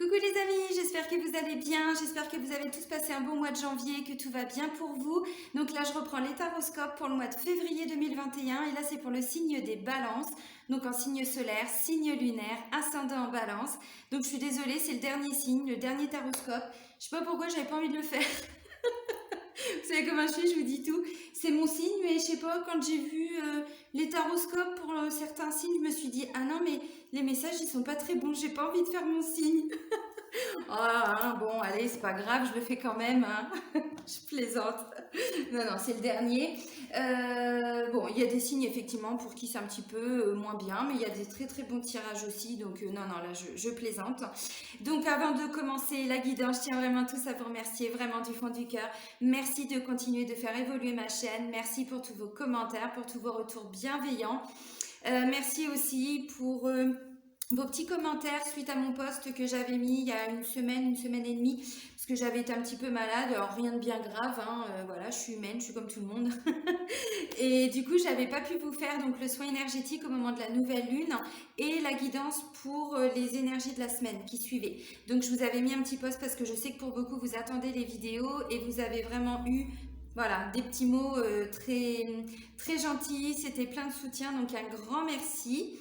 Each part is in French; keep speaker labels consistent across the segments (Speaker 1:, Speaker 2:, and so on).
Speaker 1: Coucou les amis, j'espère que vous allez bien, j'espère que vous avez tous passé un bon mois de janvier, que tout va bien pour vous. Donc là je reprends les taroscopes pour le mois de février 2021 et là c'est pour le signe des balances, donc en signe solaire, signe lunaire, ascendant en balance. Donc je suis désolée, c'est le dernier signe, le dernier taroscope. Je sais pas pourquoi j'avais pas envie de le faire. Vous savez comment je suis, je vous dis tout. C'est mon signe, mais je sais pas, quand j'ai vu les taroscopes pour certains signes, je me suis dit, ah non mais les messages ils sont pas très bons, j'ai pas envie de faire mon signe. Ah, hein, bon, allez, c'est pas grave, je le fais quand même, hein. Je plaisante. Non, non, c'est le dernier. Bon, il y a des signes effectivement pour qui c'est un petit peu moins bien, mais il y a des très très bons tirages aussi, donc non, non, là je plaisante. Donc avant de commencer la guidance, je tiens vraiment tous à vous remercier, vraiment du fond du cœur. Merci de continuer de faire évoluer ma chaîne, merci pour tous vos commentaires, pour tous vos retours bienveillants. Merci aussi pour vos petits commentaires suite à mon post que j'avais mis il y a une semaine et demie, parce que j'avais été un petit peu malade, alors rien de bien grave, hein, voilà, je suis humaine, je suis comme tout le monde. Et du coup, j'avais pas pu vous faire donc le soin énergétique au moment de la nouvelle lune et la guidance pour les énergies de la semaine qui suivait. Donc je vous avais mis un petit post parce que je sais que pour beaucoup vous attendez les vidéos et vous avez vraiment eu voilà, des petits mots très, très gentils, c'était plein de soutien, donc un grand merci.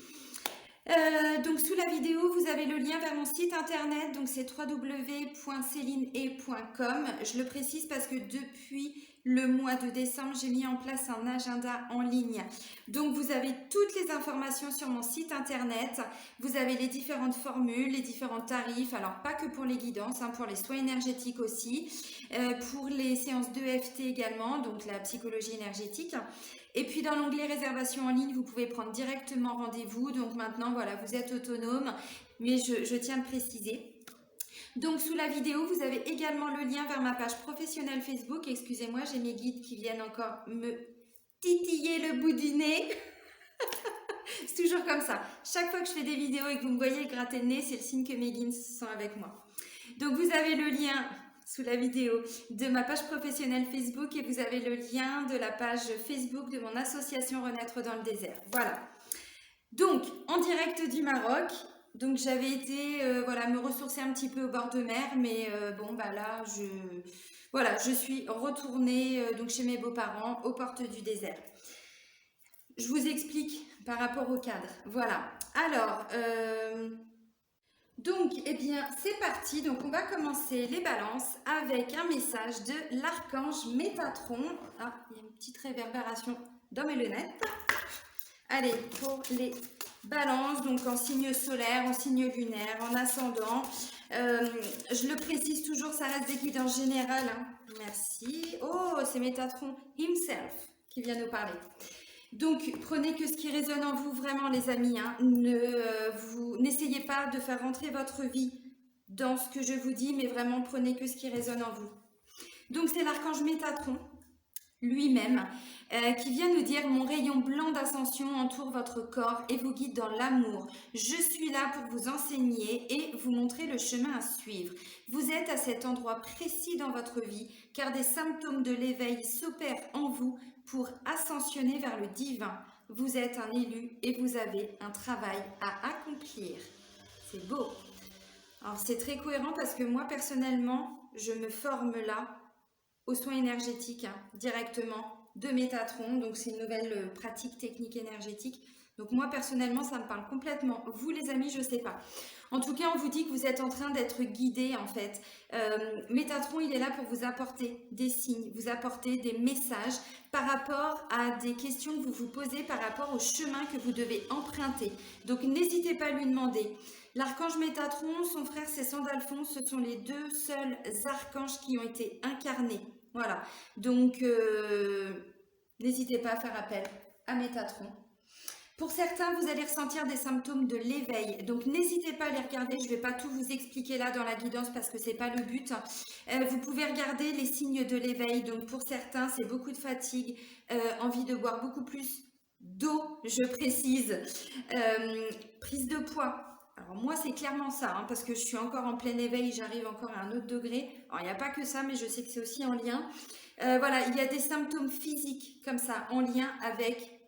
Speaker 1: Donc sous la vidéo, vous avez le lien vers mon site internet, donc c'est www.celineet.com. Je le précise parce que depuis le mois de décembre, j'ai mis en place un agenda en ligne. Donc vous avez toutes les informations sur mon site internet. Vous avez les différentes formules, les différents tarifs. Alors pas que pour les guidances, hein, pour les soins énergétiques aussi, pour les séances d'EFT également, donc la psychologie énergétique. Et puis dans l'onglet réservation en ligne, vous pouvez prendre directement rendez-vous. Donc maintenant, voilà, vous êtes autonome, mais je tiens à le préciser. Donc sous la vidéo, vous avez également le lien vers ma page professionnelle Facebook. Excusez-moi, j'ai mes guides qui viennent encore me titiller le bout du nez. C'est toujours comme ça. Chaque fois que je fais des vidéos et que vous me voyez gratter le nez, c'est le signe que mes guides sont avec moi. Donc vous avez le lien sous la vidéo de ma page professionnelle Facebook et vous avez le lien de la page Facebook de mon association Renaître dans le désert. Voilà. Donc, en direct du Maroc. Donc j'avais été voilà, me ressourcer un petit peu au bord de mer, mais bon bah là voilà, je suis retournée donc chez mes beaux-parents aux portes du désert. Je vous explique par rapport au cadre. Voilà. Alors donc, eh bien, c'est parti. Donc, on va commencer les balances avec un message de l'archange Métatron. Ah, il y a une petite réverbération dans mes lunettes. Allez, pour les balances, donc en signe solaire, en signe lunaire, en ascendant. Je le précise toujours, ça reste des guidances générales. Hein. Merci. Oh, c'est Métatron himself qui vient nous parler. Donc, prenez que ce qui résonne en vous, vraiment, les amis. Hein. N'essayez pas de faire rentrer votre vie dans ce que je vous dis, mais vraiment, prenez que ce qui résonne en vous. Donc, c'est l'archange Métatron, lui-même, qui vient nous dire « Mon rayon blanc d'ascension entoure votre corps et vous guide dans l'amour. Je suis là pour vous enseigner et vous montrer le chemin à suivre. Vous êtes à cet endroit précis dans votre vie, car des symptômes de l'éveil s'opèrent en vous pour ascensionner vers le divin. Vous êtes un élu et vous avez un travail à accomplir. » C'est beau. Alors c'est très cohérent parce que moi personnellement, je me forme là aux soins énergétiques hein, directement de Métatron. Donc c'est une nouvelle pratique technique énergétique. Donc moi personnellement, ça me parle complètement. Vous les amis, je ne sais pas. En tout cas, on vous dit que vous êtes en train d'être guidé en fait. Métatron, il est là pour vous apporter des signes, vous apporter des messages par rapport à des questions que vous vous posez par rapport au chemin que vous devez emprunter. Donc n'hésitez pas à lui demander. L'archange Métatron, son frère c'est Sandalphon, ce sont les deux seuls archanges qui ont été incarnés. Voilà, donc n'hésitez pas à faire appel à Métatron. Pour certains, vous allez ressentir des symptômes de l'éveil. Donc, n'hésitez pas à les regarder. Je ne vais pas tout vous expliquer là dans la guidance parce que ce n'est pas le but. Vous pouvez regarder les signes de l'éveil. Donc, pour certains, c'est beaucoup de fatigue, envie de boire beaucoup plus d'eau, je précise, prise de poids. Alors moi, c'est clairement ça, hein, parce que je suis encore en plein éveil, j'arrive encore à un autre degré. Alors, il n'y a pas que ça, mais je sais que c'est aussi en lien. Voilà, il y a des symptômes physiques comme ça, en lien avec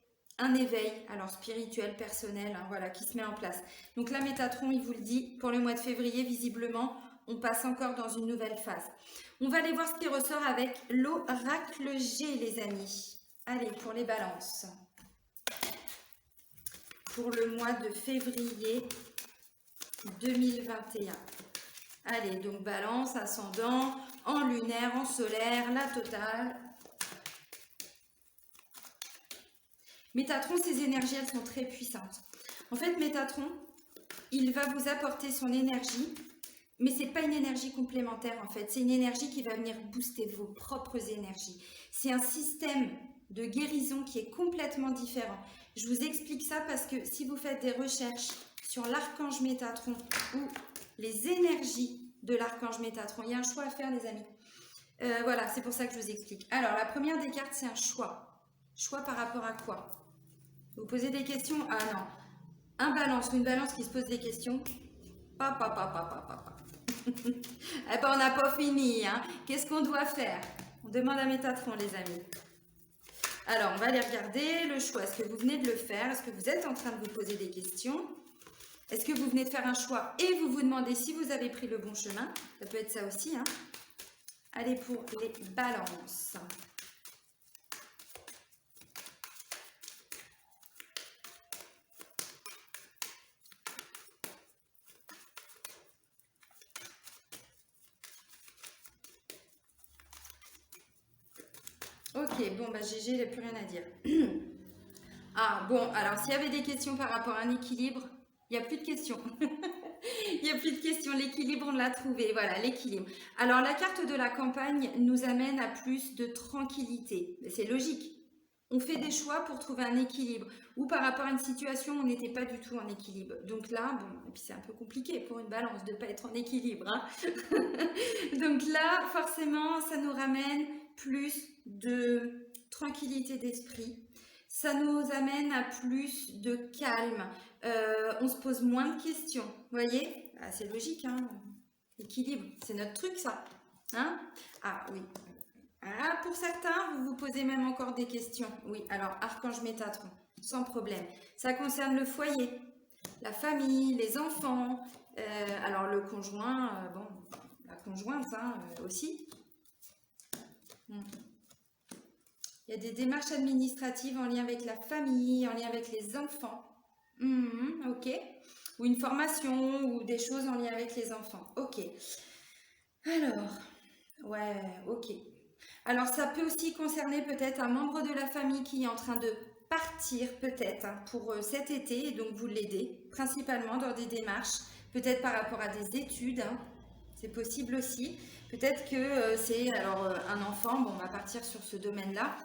Speaker 1: un éveil, alors spirituel, personnel, hein, voilà, qui se met en place. Donc là, Métatron, il vous le dit, pour le mois de février, visiblement, on passe encore dans une nouvelle phase. On va aller voir ce qui ressort avec l'oracle G, les amis. Allez, pour les balances. Pour le mois de février 2021. Allez, donc balance, ascendant, en lunaire, en solaire, la totale. Métatron, ces énergies, elles sont très puissantes. En fait, Métatron, il va vous apporter son énergie, mais ce n'est pas une énergie complémentaire en fait. C'est une énergie qui va venir booster vos propres énergies. C'est un système de guérison qui est complètement différent. Je vous explique ça parce que si vous faites des recherches sur l'archange Métatron ou les énergies de l'archange Métatron, il y a un choix à faire, les amis. Voilà, c'est pour ça que je vous explique. Alors, la première des cartes, c'est un choix. Choix par rapport à quoi? Vous posez des questions? Ah non. Un balance ou une balance qui se pose des questions. Eh ben, on n'a pas fini. Hein. Qu'est-ce qu'on doit faire? On demande à Métatron, les amis. Alors, on va aller regarder le choix. Est-ce que vous venez de le faire? Est-ce que vous êtes en train de vous poser des questions? Est-ce que vous venez de faire un choix et vous vous demandez si vous avez pris le bon chemin? Ça peut être ça aussi. Hein. Allez, pour les balances. Ok, bon, bah GG, il n'y a plus rien à dire. Ah, bon, alors s'il y avait des questions par rapport à un équilibre, il n'y a plus de questions. Il n'y a plus de questions. L'équilibre, on l'a trouvé. Voilà, l'équilibre. Alors, la carte de la campagne nous amène à plus de tranquillité. C'est logique. On fait des choix pour trouver un équilibre. Ou par rapport à une situation, on n'était pas du tout en équilibre. Donc là, bon, et puis c'est un peu compliqué pour une balance de ne pas être en équilibre. Hein. Donc là, forcément, ça nous ramène plus de tranquillité d'esprit. Ça nous amène à plus de calme. On se pose moins de questions. Vous voyez? Ah, c'est logique, hein? Équilibre, c'est notre truc, ça. Hein? Ah oui. Ah, pour certains, vous vous posez même encore des questions. Oui, alors, archange Métatron, sans problème. Ça concerne le foyer, la famille, les enfants. Alors, le conjoint, bon, la conjointe hein, aussi. Il y a des démarches administratives en lien avec la famille, en lien avec les enfants. Ok. Ou une formation ou des choses en lien avec les enfants. Ok. Alors, ouais, ok. Alors, ça peut aussi concerner peut-être un membre de la famille qui est en train de partir peut-être hein, pour cet été et donc vous l'aidez principalement dans des démarches, peut-être par rapport à des études. Hein. C'est possible aussi. Peut-être que c'est alors un enfant, bon, on va partir sur ce domaine-là.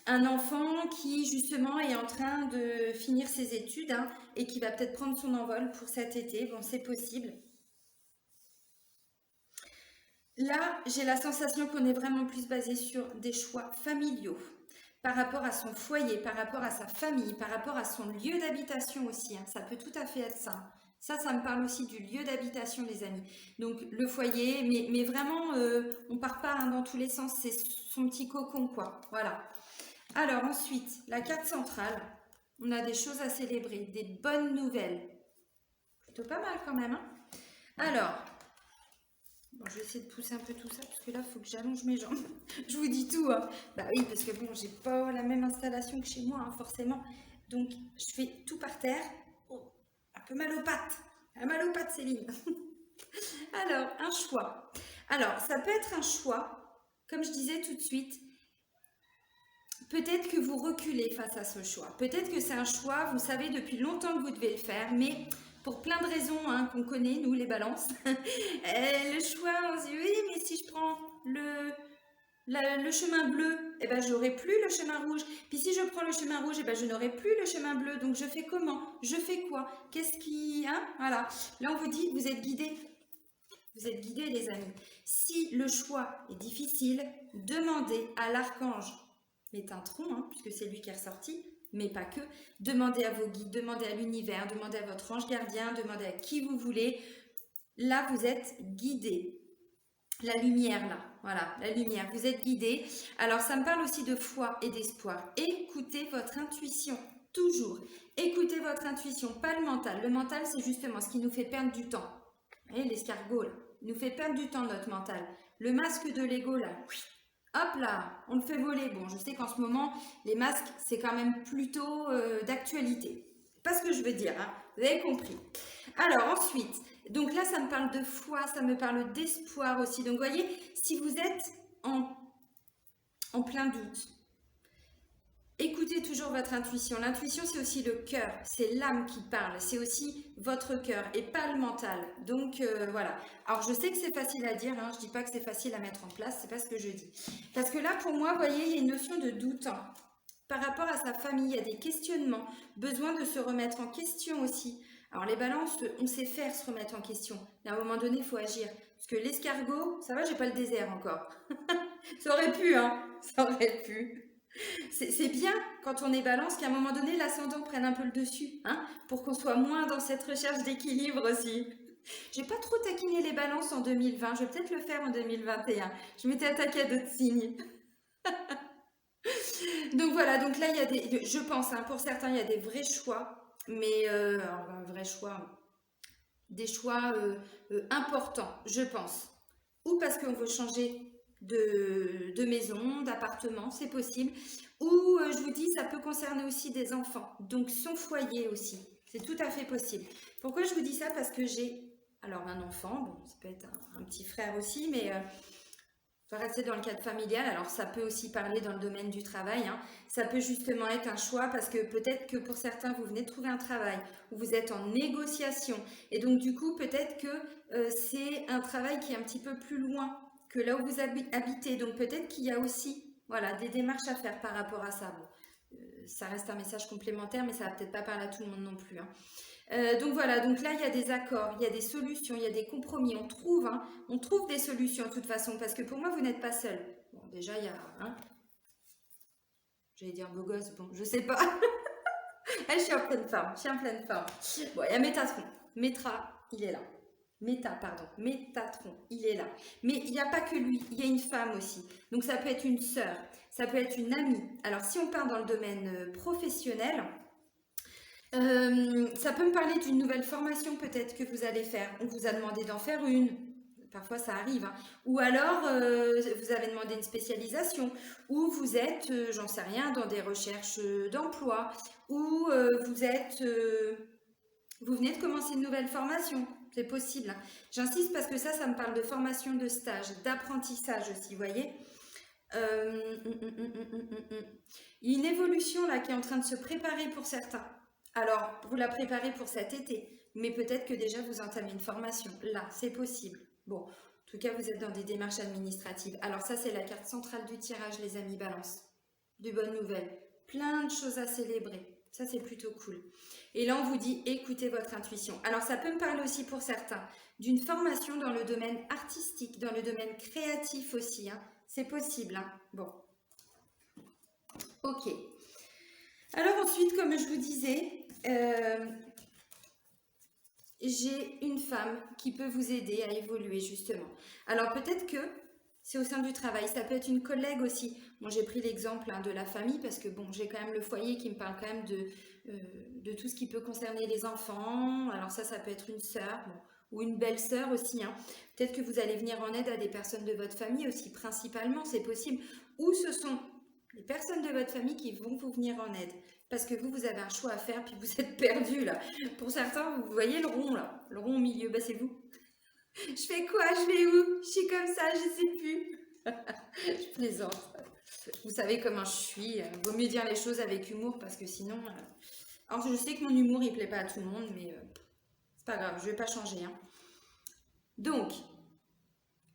Speaker 1: Un enfant qui justement est en train de finir ses études hein, et qui va peut-être prendre son envol pour cet été. Bon, c'est possible. Là, j'ai la sensation qu'on est vraiment plus basé sur des choix familiaux par rapport à son foyer, par rapport à sa famille, par rapport à son lieu d'habitation aussi. Hein. Ça peut tout à fait être ça. Ça me parle aussi du lieu d'habitation, les amis. Donc, le foyer, mais vraiment, on part pas hein, dans tous les sens. C'est son petit cocon, quoi. Voilà. Alors, ensuite, la carte centrale. On a des choses à célébrer, des bonnes nouvelles. Plutôt pas mal quand même. Hein. Alors, bon, je vais essayer de pousser un peu tout ça, parce que là, il faut que j'allonge mes jambes. Je vous dis tout. Hein. Bah oui, parce que bon, j'ai pas la même installation que chez moi, hein, forcément. Donc, je fais tout par terre. Oh, un peu mal aux pattes. Mal aux pattes, Céline. Alors, un choix. Alors, ça peut être un choix, comme je disais tout de suite. Peut-être que vous reculez face à ce choix. Peut-être que c'est un choix, vous savez depuis longtemps que vous devez le faire, mais pour plein de raisons hein, qu'on connaît, nous les balances, le choix, on se dit oui, mais si je prends le chemin bleu, eh ben, j'aurai plus le chemin rouge. Puis si je prends le chemin rouge, eh ben, je n'aurai plus le chemin bleu. Donc je fais comment? Je fais quoi? Qu'est-ce qui... Hein? Voilà. Là, on vous dit, vous êtes guidés. Vous êtes guidés, les amis. Si le choix est difficile, demandez à l'archange Métatron, hein, puisque c'est lui qui est ressorti, mais pas que. Demandez à vos guides, demandez à l'univers, demandez à votre ange gardien, demandez à qui vous voulez. Là, vous êtes guidés. La lumière, là, voilà, la lumière, vous êtes guidés. Alors, ça me parle aussi de foi et d'espoir. Écoutez votre intuition, toujours. Écoutez votre intuition, pas le mental. Le mental, c'est justement ce qui nous fait perdre du temps. Vous voyez, l'escargot, là, il nous fait perdre du temps, notre mental. Le masque de l'ego, là, hop là, on le fait voler. Bon, je sais qu'en ce moment, les masques, c'est quand même plutôt d'actualité. Pas ce que je veux dire, hein, vous avez compris. Alors ensuite, donc là, ça me parle de foi, ça me parle d'espoir aussi. Donc, vous voyez, si vous êtes en plein doute, écoutez toujours votre intuition. L'intuition, c'est aussi le cœur, c'est l'âme qui parle, c'est aussi votre cœur et pas le mental. Donc voilà. Alors je sais que c'est facile à dire, hein, je dis pas que c'est facile à mettre en place, c'est pas ce que je dis. Parce que là, pour moi, vous voyez, il y a une notion de doute, hein. Par rapport à sa famille, il y a des questionnements, besoin de se remettre en question aussi. Alors les balances, on sait faire se remettre en question. Mais à un moment donné, il faut agir. Parce que l'escargot, ça va, j'ai pas le désert encore. Ça aurait pu, hein, ça aurait pu. C'est bien quand on est balance qu'à un moment donné l'ascendant prenne un peu le dessus, hein, pour qu'on soit moins dans cette recherche d'équilibre aussi. J'ai pas trop taquiné les balances en 2020, je vais peut-être le faire en 2021. Je m'étais attaquée à d'autres signes. Donc voilà, donc là il y a des, je pense, hein, pour certains il y a des vrais choix, mais alors, un vrai choix, des choix importants, je pense. Ou parce qu'on veut changer de maison, d'appartement, c'est possible. Ou je vous dis, ça peut concerner aussi des enfants, donc son foyer aussi, c'est tout à fait possible. Pourquoi je vous dis ça? Parce que j'ai alors un enfant, bon, ça peut être un petit frère aussi, mais on va rester dans le cadre familial. Alors ça peut aussi parler dans le domaine du travail, hein. Ça peut justement être un choix parce que peut-être que pour certains, vous venez de trouver un travail ou vous êtes en négociation. Et donc du coup, peut-être que c'est un travail qui est un petit peu plus loin que là où vous habitez. Donc peut-être qu'il y a aussi voilà, des démarches à faire par rapport à ça. Bon, ça reste un message complémentaire, mais ça va peut-être pas parler à tout le monde non plus, hein. Donc voilà, donc là il y a des accords, il y a des solutions, il y a des compromis, on trouve, hein, on trouve des solutions de toute façon, parce que pour moi vous n'êtes pas seul. Bon, déjà il y a, hein, j'allais dire beau gosse, bon, je sais pas. Je suis en pleine forme, je suis en pleine forme. Bon, il y a Métatron, Métra, il est là. Métatron, il est là. Mais il n'y a pas que lui, il y a une femme aussi. Donc ça peut être une sœur, ça peut être une amie. Alors si on part dans le domaine professionnel, ça peut me parler d'une nouvelle formation peut-être que vous allez faire. On vous a demandé d'en faire une. Parfois ça arrive, hein. Ou alors vous avez demandé une spécialisation. Ou vous êtes, j'en sais rien, dans des recherches d'emploi. Ou vous venez de commencer une nouvelle formation. C'est possible, hein. J'insiste parce que ça me parle de formation, de stage, d'apprentissage aussi, vous voyez. Il y a une évolution là qui est en train de se préparer pour certains. Alors, vous la préparez pour cet été, mais peut-être que déjà vous entamez une formation. Là, c'est possible. Bon, en tout cas, vous êtes dans des démarches administratives. Alors ça, c'est la carte centrale du tirage, les amis balance. De bonnes nouvelles. Plein de choses à célébrer. Ça, c'est plutôt cool. Et là, on vous dit, écoutez votre intuition. Alors, ça peut me parler aussi pour certains d'une formation dans le domaine artistique, dans le domaine créatif aussi, hein. C'est possible, hein. Bon. Ok. Alors ensuite, comme je vous disais, j'ai une femme qui peut vous aider à évoluer justement. Alors peut-être que c'est au sein du travail, ça peut être une collègue aussi. Bon, j'ai pris l'exemple, hein, de la famille parce que bon, j'ai quand même le foyer qui me parle quand même de tout ce qui peut concerner les enfants. Alors ça peut être une sœur, bon, ou une belle-sœur aussi, hein. Peut-être que vous allez venir en aide à des personnes de votre famille aussi, principalement, c'est possible. Ou ce sont les personnes de votre famille qui vont vous venir en aide. Parce que vous avez un choix à faire, puis vous êtes perdu là. Pour certains, vous voyez le rond là, le rond au milieu, bah c'est vous. Je fais quoi? Je vais où? Je suis comme ça, je sais plus. Je plaisante. Vous savez comment je suis. Vaut mieux dire les choses avec humour parce que sinon... Alors je sais que mon humour il plaît pas à tout le monde, mais c'est pas grave, je vais pas changer, hein. Donc,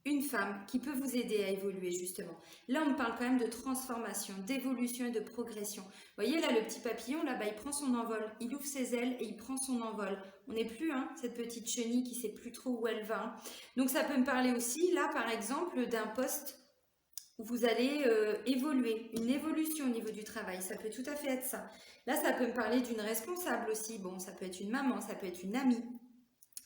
Speaker 1: une femme qui peut vous aider à évoluer justement. Là, on parle quand même de transformation, d'évolution et de progression. Vous voyez là, le petit papillon, là-bas, il prend son envol. Il ouvre ses ailes et il prend son envol. On n'est plus, hein, cette petite chenille qui ne sait plus trop où elle va, hein. Donc, ça peut me parler aussi, là, par exemple, d'un poste où vous allez évoluer. Une évolution au niveau du travail. Ça peut tout à fait être ça. Là, ça peut me parler d'une responsable aussi. Bon, ça peut être une maman, ça peut être une amie.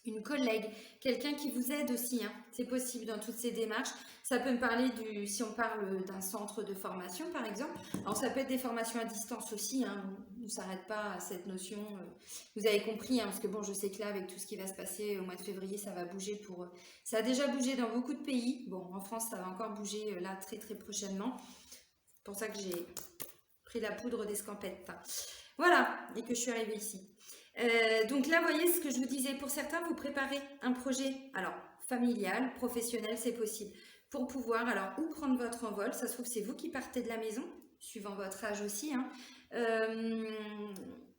Speaker 1: une collègue, quelqu'un qui vous aide aussi, hein. C'est possible dans toutes ces démarches. Ça peut me parler si on parle d'un centre de formation par exemple, alors ça peut être des formations à distance aussi, hein. On ne s'arrête pas à cette notion, vous avez compris, hein, parce que bon, je sais que là avec tout ce qui va se passer au mois de février, ça va bouger ça a déjà bougé dans beaucoup de pays, bon en France ça va encore bouger là très très prochainement, c'est pour ça que j'ai pris la poudre d'escampette, voilà, et que je suis arrivée ici. Donc là, vous voyez ce que je vous disais, pour certains, vous préparez un projet, alors familial, professionnel, c'est possible, pour pouvoir, alors, ou prendre votre envol, ça se trouve, c'est vous qui partez de la maison, suivant votre âge aussi, hein.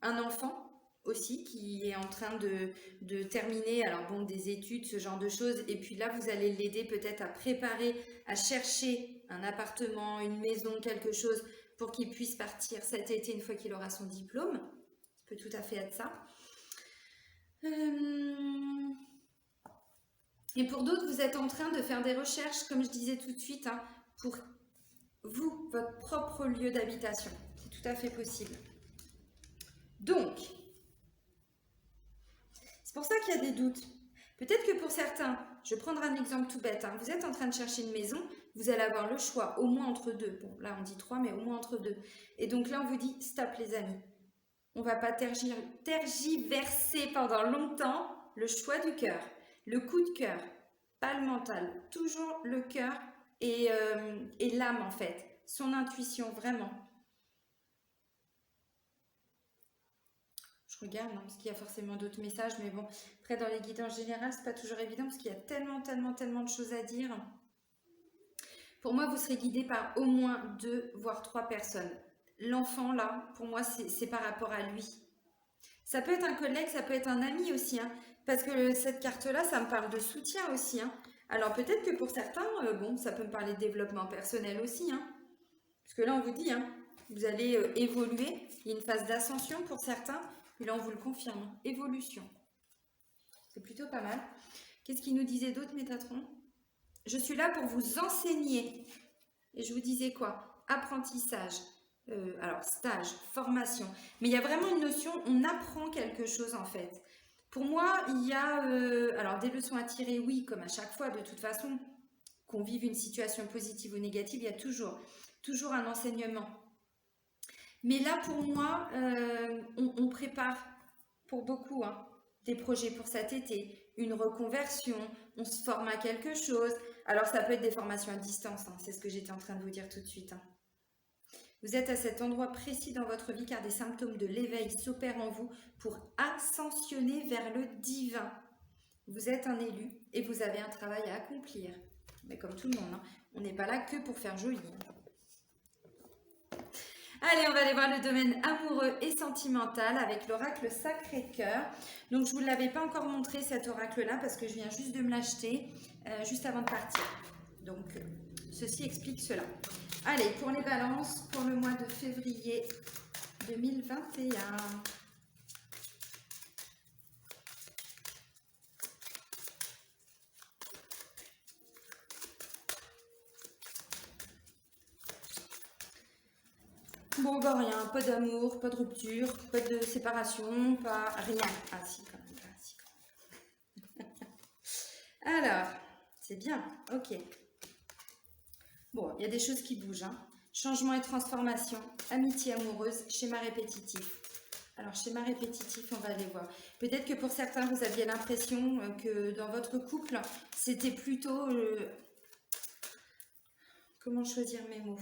Speaker 1: Un enfant aussi qui est en train de terminer, alors bon, des études, ce genre de choses, et puis là, vous allez l'aider peut-être à préparer, à chercher un appartement, une maison, quelque chose, pour qu'il puisse partir cet été une fois qu'il aura son diplôme. Ça peut tout à fait être ça. Et pour d'autres, vous êtes en train de faire des recherches, comme je disais tout de suite, hein, pour vous, votre propre lieu d'habitation. C'est tout à fait possible. Donc, c'est pour ça qu'il y a des doutes. Peut-être que pour certains, je vais prendre un exemple tout bête, hein, vous êtes en train de chercher une maison, vous allez avoir le choix au moins entre deux. Bon, là on dit 3, mais au moins entre deux. Et donc là, on vous dit, stop les amis. On ne va pas tergiverser pendant longtemps le choix du cœur, le coup de cœur, pas le mental, toujours le cœur et l'âme en fait, son intuition vraiment. Je regarde, hein, parce qu'il y a forcément d'autres messages, mais bon, après dans les guidances générales, c'est pas toujours évident parce qu'il y a tellement de choses à dire. Pour moi, vous serez guidé par au moins 2 voire 3 personnes. L'enfant là, pour moi, c'est par rapport à lui. Ça peut être un collègue, ça peut être un ami aussi, hein, parce que cette carte-là, ça me parle de soutien aussi, hein. Alors peut-être que pour certains, bon, ça peut me parler de développement personnel aussi, hein, parce que là, on vous dit, hein, vous allez évoluer, il y a une phase d'ascension pour certains, et là, on vous le confirme, hein, évolution. C'est plutôt pas mal. Qu'est-ce qu'il nous disait d'autre, Métatron? Je suis là pour vous enseigner. Et je vous disais quoi? Apprentissage. Alors stage, formation, mais il y a vraiment une notion, on apprend quelque chose en fait. Pour moi, il y a alors des leçons à tirer, oui, comme à chaque fois, de toute façon, qu'on vive une situation positive ou négative, il y a toujours un enseignement. Mais là, pour moi, on prépare pour beaucoup, hein, des projets pour cet été, une reconversion, on se forme à quelque chose. Alors ça peut être des formations à distance, hein, c'est ce que j'étais en train de vous dire tout de suite, hein. Vous êtes à cet endroit précis dans votre vie car des symptômes de l'éveil s'opèrent en vous pour ascensionner vers le divin. Vous êtes un élu et vous avez un travail à accomplir. Mais comme tout le monde, hein, on n'est pas là que pour faire joli. Allez, on va aller voir le domaine amoureux et sentimental avec l'oracle Sacré-Cœur. Donc, je ne vous l'avais pas encore montré cet oracle-là parce que je viens juste de me l'acheter juste avant de partir. Donc, ceci explique cela. Allez, pour les balances, pour le mois de février 2021. Bon, bah rien, pas d'amour, pas de rupture, pas de séparation, pas rien. Ah si, quand même. Ah, si, quand même. Alors, c'est bien, ok. Bon, il y a des choses qui bougent, hein. Changement et transformation, amitié amoureuse, schéma répétitif. Alors, schéma répétitif, on va aller voir. Peut-être que pour certains, vous aviez l'impression que dans votre couple, c'était plutôt... comment choisir mes mots?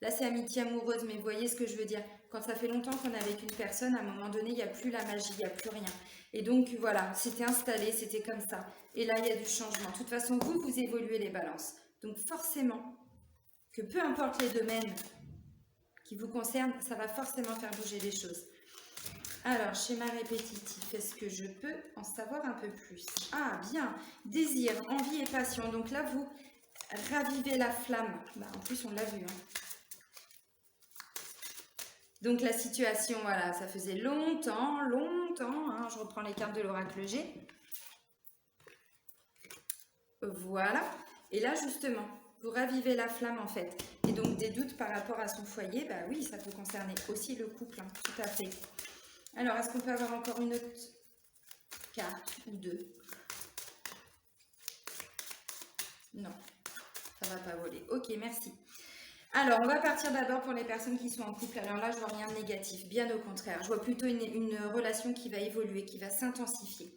Speaker 1: Là, c'est amitié amoureuse, mais vous voyez ce que je veux dire. Quand ça fait longtemps qu'on est avec une personne, à un moment donné, il n'y a plus la magie, il n'y a plus rien. Et donc, voilà, c'était installé, c'était comme ça. Et là, il y a du changement. De toute façon, vous évoluez les balances. Donc, forcément, que peu importe les domaines qui vous concernent, ça va forcément faire bouger les choses. Alors, schéma répétitif, est-ce que je peux en savoir un peu plus? Ah, bien. Désir, envie et passion. Donc là, vous ravivez la flamme. Bah, en plus, on l'a vu, hein. Donc la situation, voilà, ça faisait longtemps, hein, je reprends les cartes de l'oracle G. Voilà. Et là, justement, vous ravivez la flamme, en fait. Et donc, des doutes par rapport à son foyer, bah oui, ça peut concerner aussi le couple, hein, tout à fait. Alors, est-ce qu'on peut avoir encore une autre carte ou deux. Non, ça va pas voler. Ok, merci. Alors, on va partir d'abord pour les personnes qui sont en couple. Alors là, je vois rien de négatif, bien au contraire. Je vois plutôt une relation qui va évoluer, qui va s'intensifier.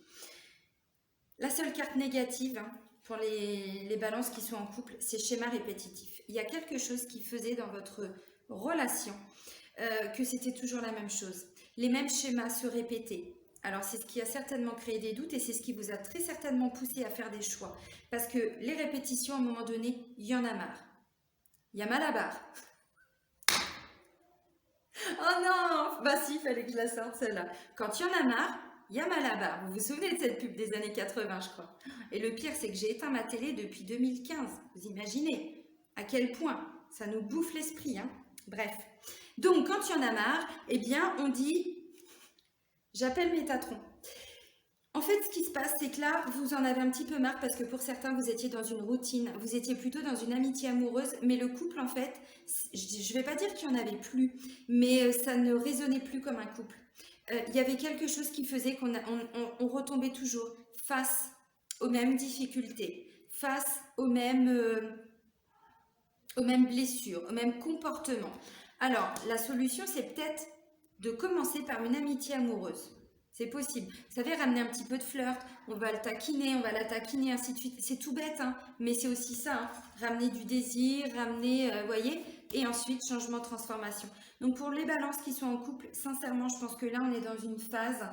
Speaker 1: La seule carte négative pour les balances qui sont en couple, c'est schéma répétitif. Il y a quelque chose qui faisait dans votre relation que c'était toujours la même chose. Les mêmes schémas se répétaient. Alors, c'est ce qui a certainement créé des doutes et c'est ce qui vous a très certainement poussé à faire des choix. Parce que les répétitions, à un moment donné, il y en a marre. Il y a mal à barre. Oh non! Bah si, il fallait que je la sorte celle-là. Quand il y en a marre, il y a mal à barre. Vous vous souvenez de cette pub des années 80, je crois. Et le pire, c'est que j'ai éteint ma télé depuis 2015. Vous imaginez à quel point ça nous bouffe l'esprit, hein? Bref. Donc, quand il y en a marre, eh bien, on dit « j'appelle Métatron ». En fait, ce qui se passe, c'est que là, vous en avez un petit peu marre parce que pour certains, vous étiez dans une routine, vous étiez plutôt dans une amitié amoureuse, mais le couple, en fait, je ne vais pas dire qu'il n'y en avait plus, mais ça ne résonnait plus comme un couple. Il y avait quelque chose qui faisait qu'on retombait toujours face aux mêmes difficultés, face aux mêmes blessures, aux mêmes comportements. Alors, la solution, c'est peut-être de commencer par une amitié amoureuse. C'est possible. Vous savez, ramener un petit peu de flirt, on va le taquiner, on va la taquiner, ainsi de suite. C'est tout bête, hein, mais c'est aussi ça. Hein. Ramener du désir, ramener, voyez, et ensuite, changement, transformation. Donc, pour les balances qui sont en couple, sincèrement, je pense que là, on est dans une phase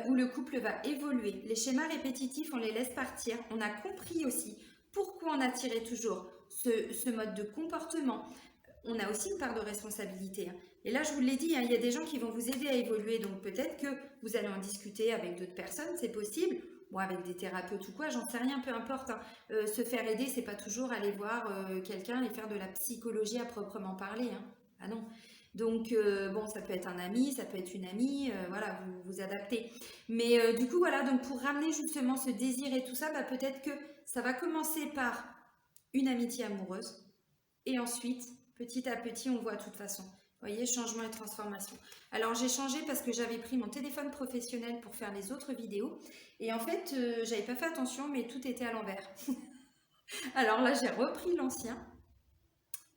Speaker 1: où le couple va évoluer. Les schémas répétitifs, on les laisse partir. On a compris aussi pourquoi on attirait toujours ce mode de comportement. On a aussi une part de responsabilité. Hein. Et là, je vous l'ai dit, hein, il y a des gens qui vont vous aider à évoluer. Donc, peut-être que vous allez en discuter avec d'autres personnes, c'est possible. Bon, avec des thérapeutes ou quoi, j'en sais rien, peu importe. Hein. Se faire aider, c'est pas toujours aller voir quelqu'un et faire de la psychologie à proprement parler. Hein. Ah non. Donc, bon, ça peut être un ami, ça peut être une amie, voilà, vous vous adaptez. Mais du coup, voilà, donc pour ramener justement ce désir et tout ça, bah, peut-être que ça va commencer par une amitié amoureuse. Et ensuite, petit à petit, on voit de toute façon. Vous voyez, changement et transformation. Alors, j'ai changé parce que j'avais pris mon téléphone professionnel pour faire les autres vidéos. Et en fait, j'avais pas fait attention, mais tout était à l'envers. Alors là, j'ai repris l'ancien.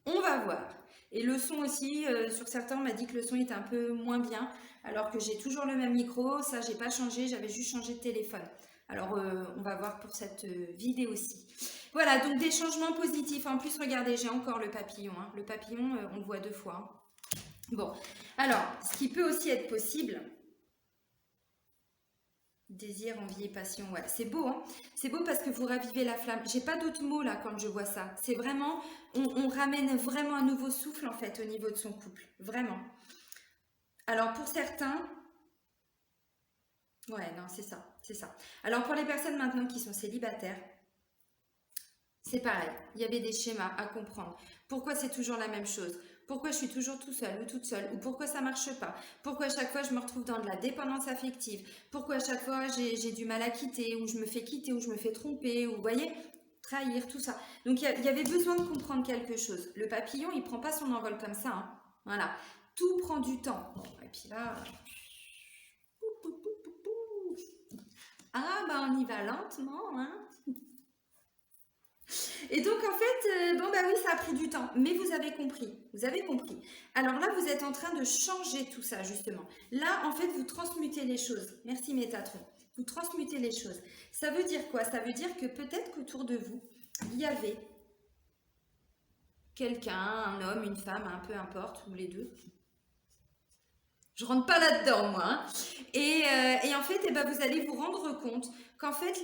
Speaker 1: On va voir. Et le son aussi, sur certains, on m'a dit que le son était un peu moins bien. Alors que j'ai toujours le même micro. Ça, j'ai pas changé. J'avais juste changé de téléphone. Alors, on va voir pour cette vidéo-ci. Voilà, donc des changements positifs. En plus, regardez, j'ai encore le papillon. Hein. Le papillon, on le voit 2 fois. Hein. Bon, alors, ce qui peut aussi être possible, désir, envie et passion, ouais, c'est beau, hein. C'est beau parce que vous ravivez la flamme. J'ai pas d'autres mots là quand je vois ça. C'est vraiment, on ramène vraiment un nouveau souffle en fait au niveau de son couple, vraiment. Alors pour certains, ouais, non, c'est ça, c'est ça. Alors pour les personnes maintenant qui sont célibataires, c'est pareil, il y avait des schémas à comprendre. Pourquoi c'est toujours la même chose? Pourquoi je suis toujours tout seul ou toute seule? Ou pourquoi ça marche pas? Pourquoi à chaque fois je me retrouve dans de la dépendance affective? Pourquoi à chaque fois j'ai du mal à quitter? Ou je me fais quitter? Ou je me fais tromper? Ou vous voyez? Trahir, tout ça. Donc il y avait besoin de comprendre quelque chose. Le papillon, il prend pas son envol comme ça. Hein. Voilà. Tout prend du temps. Bon, et puis là... Ah, bah on y va lentement, hein. Et donc en fait, bon bah oui, ça a pris du temps, mais vous avez compris, vous avez compris. Alors là, vous êtes en train de changer tout ça justement. Là, en fait, vous transmutez les choses. Merci Métatron. Vous transmutez les choses. Ça veut dire quoi? Ça veut dire que peut-être qu'autour de vous, il y avait quelqu'un, un homme, une femme, un peu importe, ou les deux. Je rentre pas là-dedans, moi. Hein. Et en fait, eh ben, vous allez vous rendre compte qu'en fait,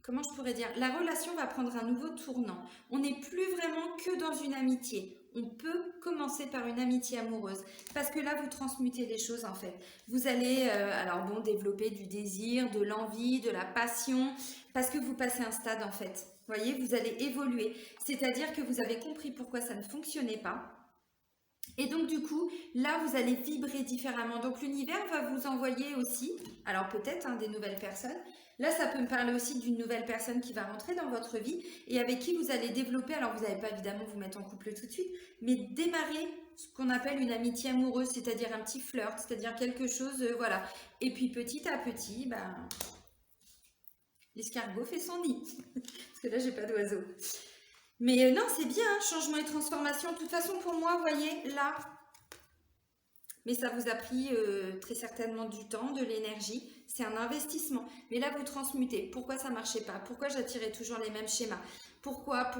Speaker 1: comment je pourrais dire, la relation va prendre un nouveau tournant. On n'est plus vraiment que dans une amitié. On peut commencer par une amitié amoureuse. Parce que là, vous transmutez les choses, en fait. Vous allez, alors bon, développer du désir, de l'envie, de la passion. Parce que vous passez un stade, en fait. Vous voyez, vous allez évoluer. C'est-à-dire que vous avez compris pourquoi ça ne fonctionnait pas. Et donc du coup, là vous allez vibrer différemment. Donc l'univers va vous envoyer aussi, alors peut-être des nouvelles personnes. Là ça peut me parler aussi d'une nouvelle personne qui va rentrer dans votre vie et avec qui vous allez développer, alors vous n'allez pas évidemment vous mettre en couple tout de suite, mais démarrer ce qu'on appelle une amitié amoureuse, c'est-à-dire un petit flirt, c'est-à-dire quelque chose, voilà. Et puis petit à petit, ben, l'escargot fait son nid. Parce que là, j'ai pas d'oiseau. Mais non, c'est bien, hein, changement et transformation. De toute façon, pour moi, vous voyez, là, mais ça vous a pris très certainement du temps, de l'énergie. C'est un investissement. Mais là, vous transmutez. Pourquoi ça ne marchait pas? Pourquoi j'attirais toujours les mêmes schémas? Pourquoi?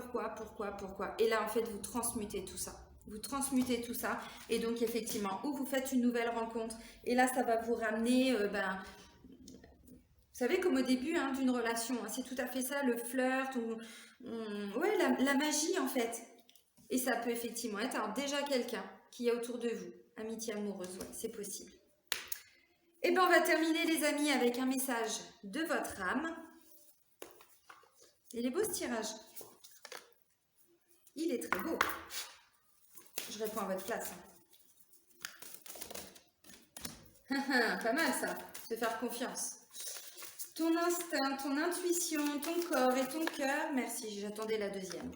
Speaker 1: Et là, en fait, vous transmutez tout ça. Vous transmutez tout ça. Et donc, effectivement, ou vous faites une nouvelle rencontre. Et là, ça va vous ramener... vous savez, comme au début hein, d'une relation, hein, c'est tout à fait ça, le flirt, ouais, la magie, en fait. Et ça peut effectivement être alors, déjà quelqu'un qui est autour de vous. Amitié amoureuse, ouais, c'est possible. Et bien, on va terminer, les amis, avec un message de votre âme. Il est beau ce tirage. Il est très beau. Je réponds à votre place. Pas mal ça, se faire confiance. Ton instinct, ton intuition, ton corps et ton cœur. Merci, j'attendais la deuxième.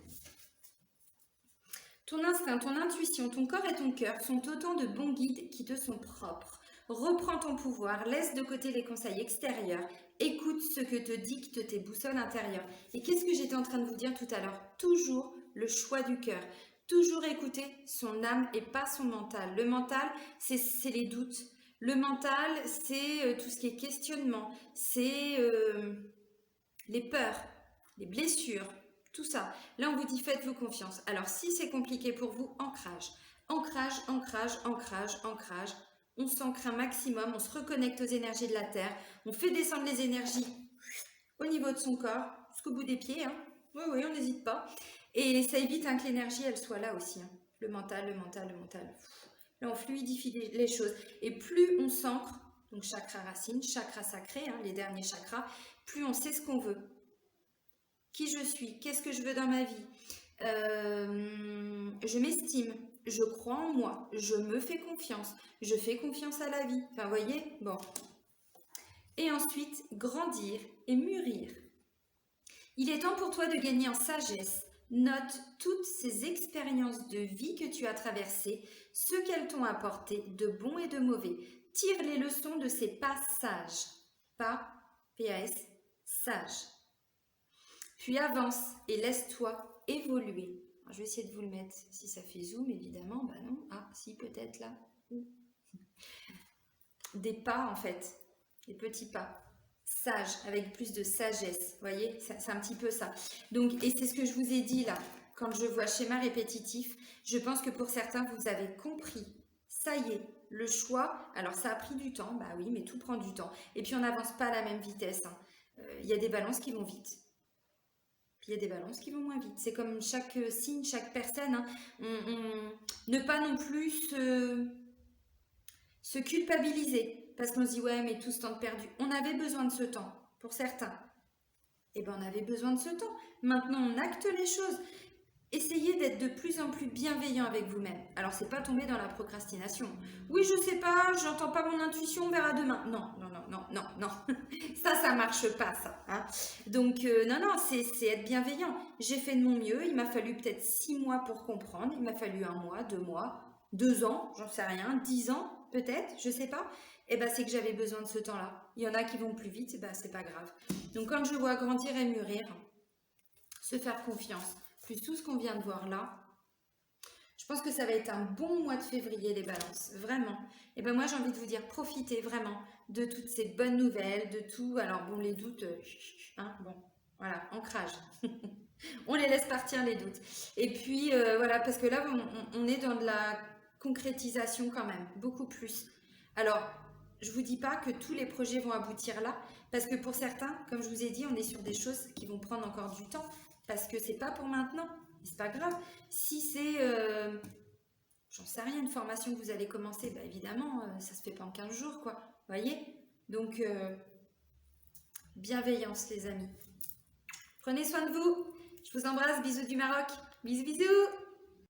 Speaker 1: Ton instinct, ton intuition, ton corps et ton cœur sont autant de bons guides qui te sont propres. Reprends ton pouvoir, laisse de côté les conseils extérieurs, écoute ce que te dictent tes boussoles intérieures. Et qu'est-ce que j'étais en train de vous dire tout à l'heure? Toujours le choix du cœur. Toujours écouter son âme et pas son mental. Le mental, c'est les doutes. Le mental, c'est tout ce qui est questionnement. C'est les peurs, les blessures. Tout ça. Là, on vous dit faites-vous confiance. Alors, si c'est compliqué pour vous, ancrage. Ancrage, ancrage, ancrage, ancrage. On s'ancre un maximum, on se reconnecte aux énergies de la Terre. On fait descendre les énergies au niveau de son corps, jusqu'au bout des pieds. Hein. Oui, on n'hésite pas. Et ça évite hein, que l'énergie, elle soit là aussi. Hein. Le mental. Là, on fluidifie les choses. Et plus on s'ancre, donc chakra racine, chakra sacré, hein, les derniers chakras, plus on sait ce qu'on veut. Qui je suis, qu'est-ce que je veux dans ma vie, je m'estime, je crois en moi, je me fais confiance, je fais confiance à la vie. Enfin, vous voyez, bon. Et ensuite, grandir et mûrir. Il est temps pour toi de gagner en sagesse. Note toutes ces expériences de vie que tu as traversées, ce qu'elles t'ont apporté de bon et de mauvais. Tire les leçons de ces passages. Pas, P-A-S, sage. Puis avance et laisse-toi évoluer. Alors, je vais essayer de vous le mettre si ça fait zoom, évidemment. Bah non. Ah, si, peut-être là. Des pas, en fait. Des petits pas. Sage, avec plus de sagesse. Vous voyez, c'est un petit peu ça. Donc, et c'est ce que je vous ai dit là. Quand je vois schéma répétitif, je pense que pour certains, vous avez compris. Ça y est, le choix. Alors, ça a pris du temps. Bah oui, mais tout prend du temps. Et puis, on n'avance pas à la même vitesse. Hein. Y a des balances qui vont vite. Il y a des balances qui vont moins vite. C'est comme chaque signe, chaque personne. Hein. Ne pas non plus se culpabiliser. Parce qu'on se dit, ouais, mais tout ce temps de perdu. On avait besoin de ce temps, pour certains. Eh bien, on avait besoin de ce temps. Maintenant, on acte les choses. Essayez d'être de plus en plus bienveillant avec vous-même. Alors, c'est pas tomber dans la procrastination. Oui, je sais pas, j'entends pas mon intuition, on verra demain. Non. Ça marche pas, ça. Hein. Donc, non, c'est être bienveillant. J'ai fait de mon mieux. Il m'a fallu peut-être 6 mois pour comprendre. Il m'a fallu 1 mois, 2 mois, 2 ans, j'en sais rien, 10 ans, peut-être, je sais pas. Eh ben, c'est que j'avais besoin de ce temps-là. Il y en a qui vont plus vite, eh ben, c'est pas grave. Donc, quand je vois grandir et mûrir, se faire confiance, plus tout ce qu'on vient de voir là, je pense que ça va être un bon mois de février, les balances, vraiment. Et ben moi, j'ai envie de vous dire, profitez vraiment de toutes ces bonnes nouvelles, de tout. Alors bon, les doutes, hein, bon, voilà, ancrage. On les laisse partir, les doutes. Et puis, voilà, parce que là, on est dans de la concrétisation quand même, beaucoup plus. Alors, je vous dis pas que tous les projets vont aboutir là, parce que pour certains, comme je vous ai dit, on est sur des choses qui vont prendre encore du temps, parce que c'est pas pour maintenant, c'est pas grave. Si c'est, j'en sais rien, une formation que vous allez commencer, bah évidemment, ça se fait pas en 15 jours, quoi, voyez. Donc, bienveillance, les amis. Prenez soin de vous. Je vous embrasse, bisous du Maroc. Bisous, bisous.